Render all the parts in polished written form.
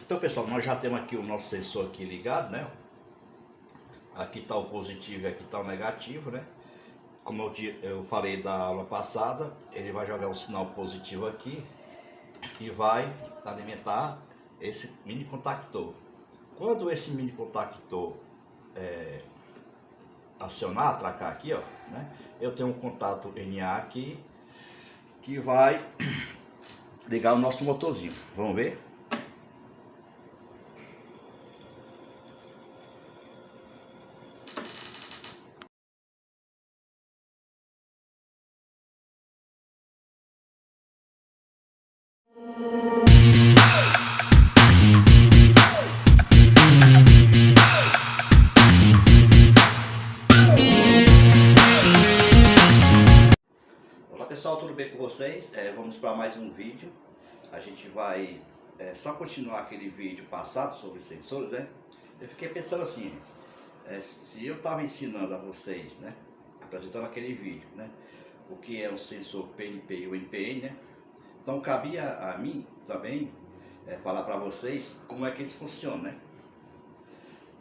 Então, pessoal, nós já temos aqui o nosso sensor aqui ligado, né? Aqui está o positivo e aqui está o negativo, né? Como eu falei da aula passada, ele vai jogar o sinal positivo aqui e vai alimentar esse mini contactor. Quando esse mini contactor acionar, atracar aqui, ó, né? Eu tenho um contato NA aqui que vai ligar o nosso motorzinho. Vamos ver? Olá pessoal, tudo bem com vocês? Vamos para mais um vídeo. A gente vai só continuar aquele vídeo passado sobre sensores, né? Eu fiquei pensando assim, se eu estava ensinando a vocês, né, apresentando aquele vídeo, né, o que é um sensor PNP e o NPN, né? Então cabia a mim também falar para vocês como é que eles funcionam, né?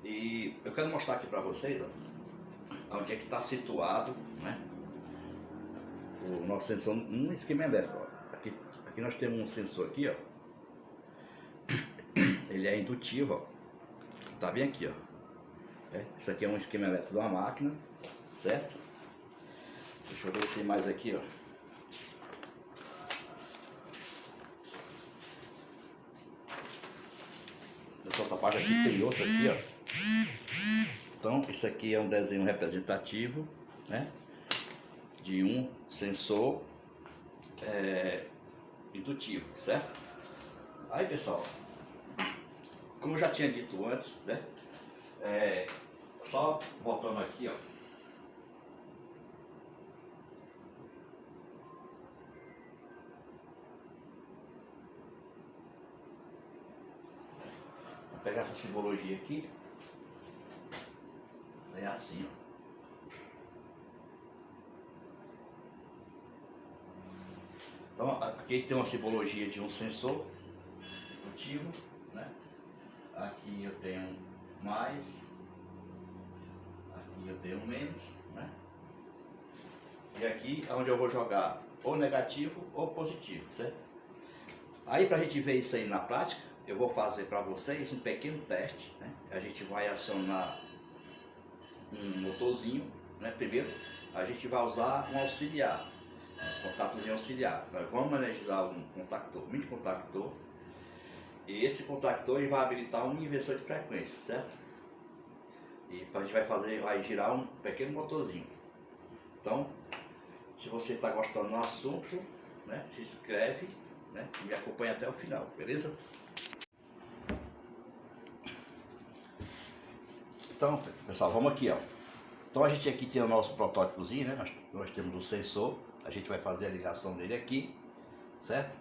E eu quero mostrar aqui para vocês, ó, onde é que está situado, né, o nosso sensor num esquema elétrico. Ó. Aqui nós temos um sensor aqui, ó. Ele é indutivo, ó. Tá bem aqui, ó. Isso aqui é um esquema elétrico de uma máquina, certo? Deixa eu ver se tem mais aqui, ó. Nessa outra parte aqui tem outra aqui, ó. Então, isso aqui é um desenho representativo, né, de um sensor indutivo, certo? Aí, pessoal, como eu já tinha dito antes, né, só voltando aqui, ó. Vou pegar essa simbologia aqui. É assim, ó. Então, aqui tem uma simbologia de um sensor indutivo, né? Aqui eu tenho mais, aqui eu tenho menos, né? E aqui é onde eu vou jogar ou negativo ou positivo, certo? Aí, para a gente ver isso aí na prática, eu vou fazer para vocês um pequeno teste, né? A gente vai acionar um motorzinho, né? Primeiro a gente vai usar um auxiliar, um contatozinho auxiliar. Nós vamos energizar um contactor, mini contactor, e esse contactor ele vai habilitar um inversor de frequência, certo? E a gente vai girar um pequeno motorzinho. Então, se você está gostando do assunto, né, se inscreve, né, e me acompanha até o final, beleza? Então, pessoal, vamos aqui, ó. Então a gente aqui tem o nosso protótipozinho, né? Nós temos o sensor, a gente vai fazer a ligação dele aqui, certo?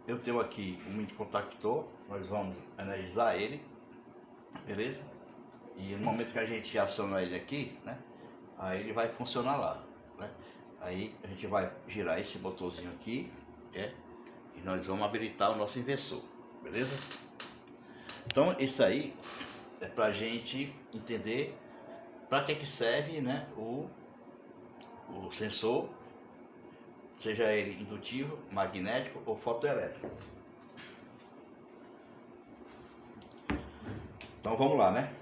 Eu tenho aqui um mini contactor, nós vamos energizar ele, beleza? E no momento que a gente aciona ele aqui, né? Aí ele vai funcionar lá, né? Aí a gente vai girar esse botãozinho aqui, e nós vamos habilitar o nosso inversor, beleza? Então isso aí é pra gente entender para que serve, né, o sensor, seja ele indutivo, magnético ou fotoelétrico. Então vamos lá, né?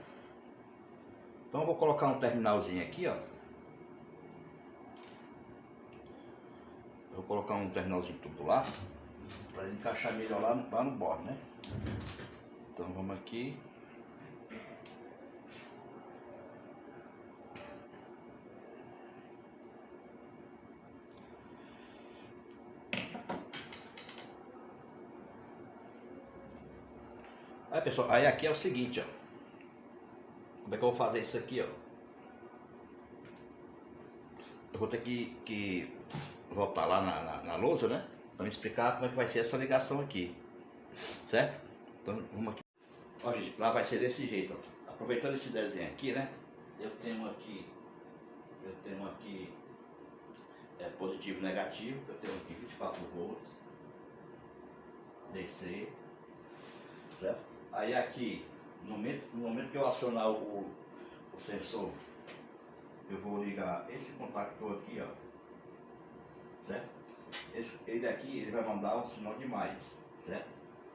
Então eu vou colocar um terminalzinho aqui, ó. Eu vou colocar um terminalzinho tubular para encaixar melhor lá no bordo, né? Então vamos aqui. Aí pessoal, aí aqui é o seguinte, ó. Como é que eu vou fazer isso aqui, ó? Eu vou ter que voltar lá na lousa, né? Para me explicar como é que vai ser essa ligação aqui, certo? Então vamos aqui. Ó, gente, lá vai ser desse jeito, ó. Aproveitando esse desenho aqui, né? Eu tenho aqui positivo e negativo, eu tenho aqui 24 volts DC, certo? Aí aqui, no momento que eu acionar o sensor, eu vou ligar esse contactor aqui, ó, certo? Ele aqui, ele vai mandar um sinal de mais, certo?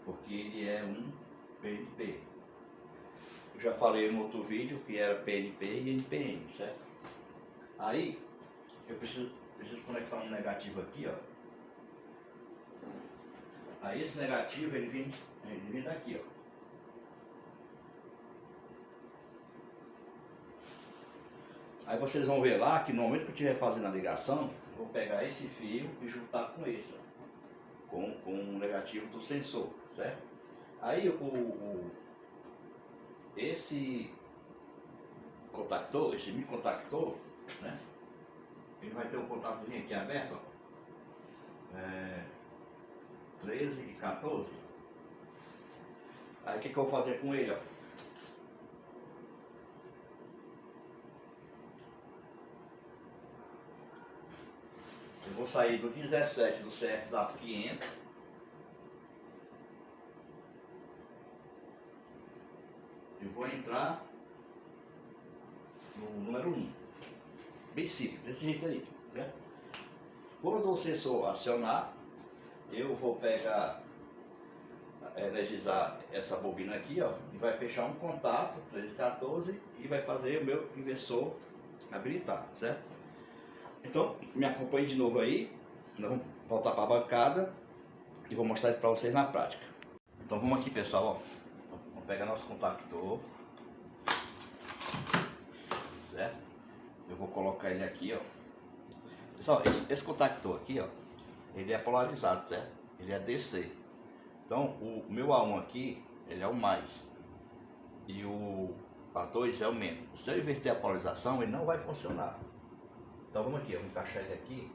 Porque ele é um PNP. Eu já falei no outro vídeo que era PNP e NPN, certo? Aí, eu preciso conectar um negativo aqui, ó. Aí esse negativo, ele vem daqui, ó. Aí vocês vão ver lá que no momento que eu estiver fazendo a ligação, eu vou pegar esse fio e juntar com esse, ó, com o negativo do sensor, certo? Aí esse contactor, esse mini contactor, né? Ele vai ter um contatozinho aqui aberto, ó. 13 e 14. Aí o que eu vou fazer com ele, ó? Eu vou sair do 17 do CFW500 e vou entrar no número 1. Bem simples, desse jeito aí, certo? Quando o sensor acionar, eu vou pegar, energizar essa bobina aqui, ó, e vai fechar um contato, 1314, e vai fazer o meu inversor habilitar, certo? Então, me acompanhe de novo aí, nós vamos voltar para a bancada e vou mostrar isso para vocês na prática. Então vamos aqui, pessoal, ó. Vamos pegar nosso contactor, certo? Eu vou colocar ele aqui, ó. Pessoal, esse contactor aqui, ó, ele é polarizado, certo? Ele é DC. Então, o meu A1 aqui, ele é o mais. E o A2 é o menos. Se eu inverter a polarização, ele não vai funcionar. Então, vamos aqui, eu vou encaixar ele aqui.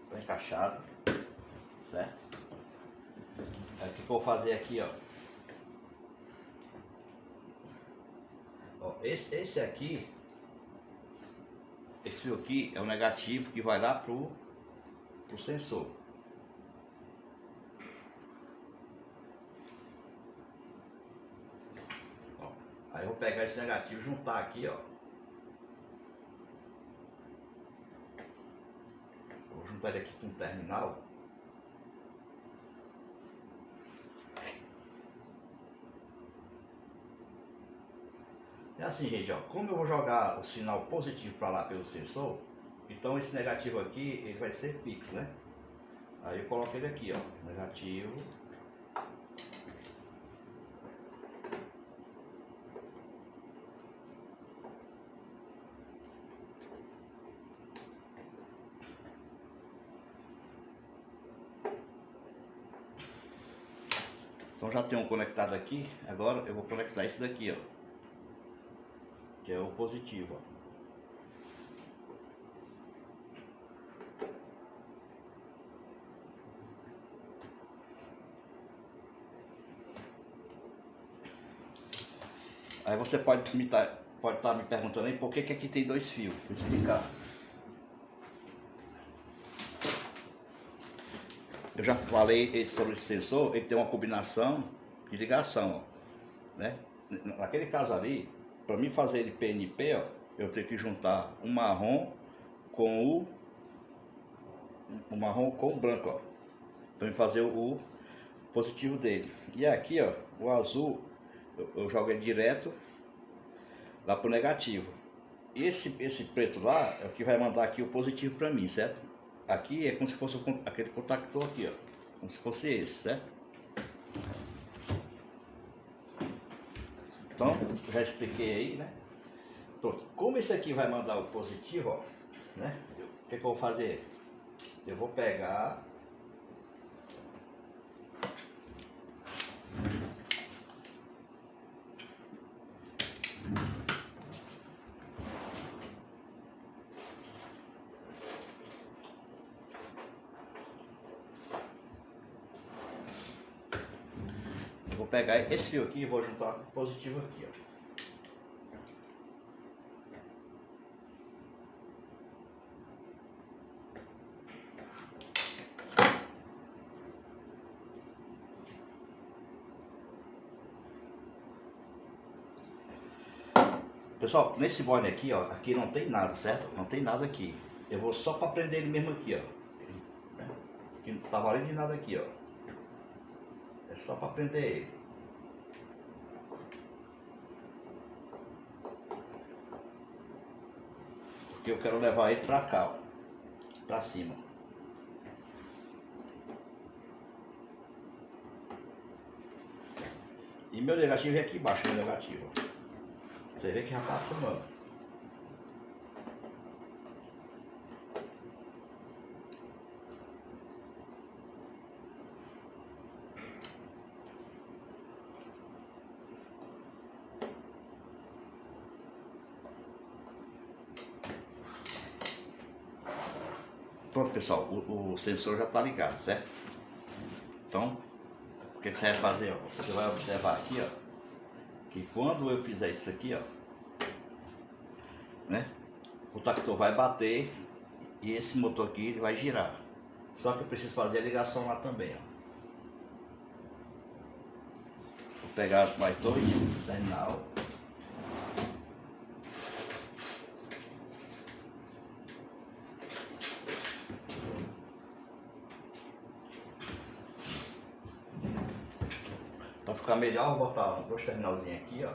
Está encaixado, certo? Aí, o que eu vou fazer aqui, ó? Ó, esse aqui, esse fio aqui é o negativo que vai lá pro sensor. Ó, aí eu vou pegar esse negativo e juntar aqui, ó. Vou juntar ele aqui com o terminal. É assim, gente, ó, como eu vou jogar o sinal positivo para lá pelo sensor, então esse negativo aqui, ele vai ser fixo, né? Aí eu coloco ele aqui, ó, negativo. Então já tem um conectado aqui, agora eu vou conectar esse daqui, ó, que é o positivo, ó. Aí você pode estar me perguntando aí por que aqui tem dois fios. Vou explicar. Eu já falei sobre esse sensor, ele tem uma combinação de ligação, ó, né? Naquele caso ali, para mim fazer ele PNP, ó, eu tenho que juntar um marrom com o branco, ó, para mim fazer o positivo dele. E aqui, ó, o azul, eu jogo ele direto lá pro negativo. Esse preto lá é o que vai mandar aqui o positivo para mim, certo? Aqui é como se fosse aquele contactor aqui, ó, como se fosse esse, certo? Então, já expliquei aí, né? Pronto. Como esse aqui vai mandar o positivo, ó, né? O que eu vou fazer? Eu vou pegar esse fio aqui e vou juntar com o positivo aqui, ó. Pessoal, nesse bode aqui, ó, aqui não tem nada, certo? Não tem nada aqui. Eu vou só para prender ele mesmo aqui, ó. Né? Aqui não tá valendo de nada aqui, ó. É só para prender ele. Porque eu quero levar ele para cá, ó. Para cima. E meu negativo é aqui embaixo, meu negativo. Você vê que já tá acimando. Pronto, pessoal, o sensor já está ligado, certo? Então, o que você vai fazer? Ó? Você vai observar aqui, ó, que quando eu fizer isso aqui, ó, né, o tactor vai bater e esse motor aqui ele vai girar. Só que eu preciso fazer a ligação lá também, ó. Vou pegar mais dois terminal. Para ficar melhor, vou botar dois terminalzinhos aqui, ó.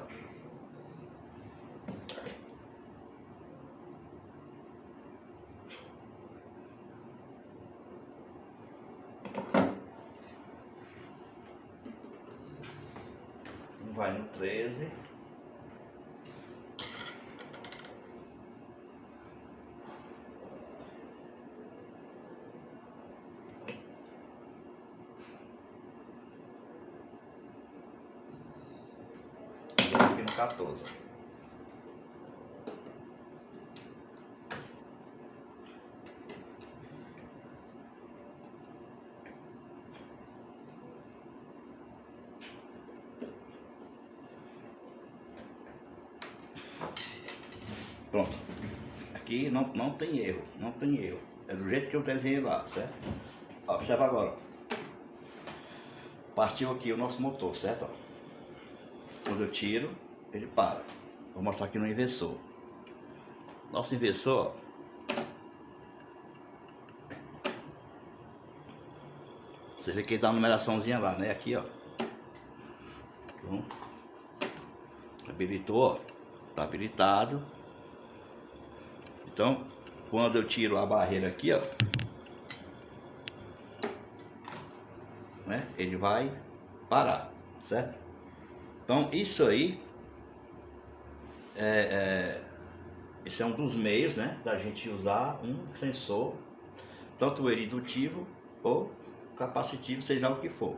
Um vai no 13. Aqui no 14. Pronto. Aqui não tem erro, não tem erro. É do jeito que eu desenhei lá, certo? Ó, observa agora. Partiu aqui o nosso motor, certo? Quando eu tiro, ele para. Vou mostrar aqui no inversor. Nosso inversor, ó, você vê que ele dá uma numeraçãozinha lá, né? Aqui, ó. Então, habilitou, ó. Tá habilitado. Então, quando eu tiro a barreira aqui, ó, né? Ele vai parar, certo? Então, isso aí esse é um dos meios, né, da gente usar um sensor, tanto ele indutivo ou capacitivo, seja o que for.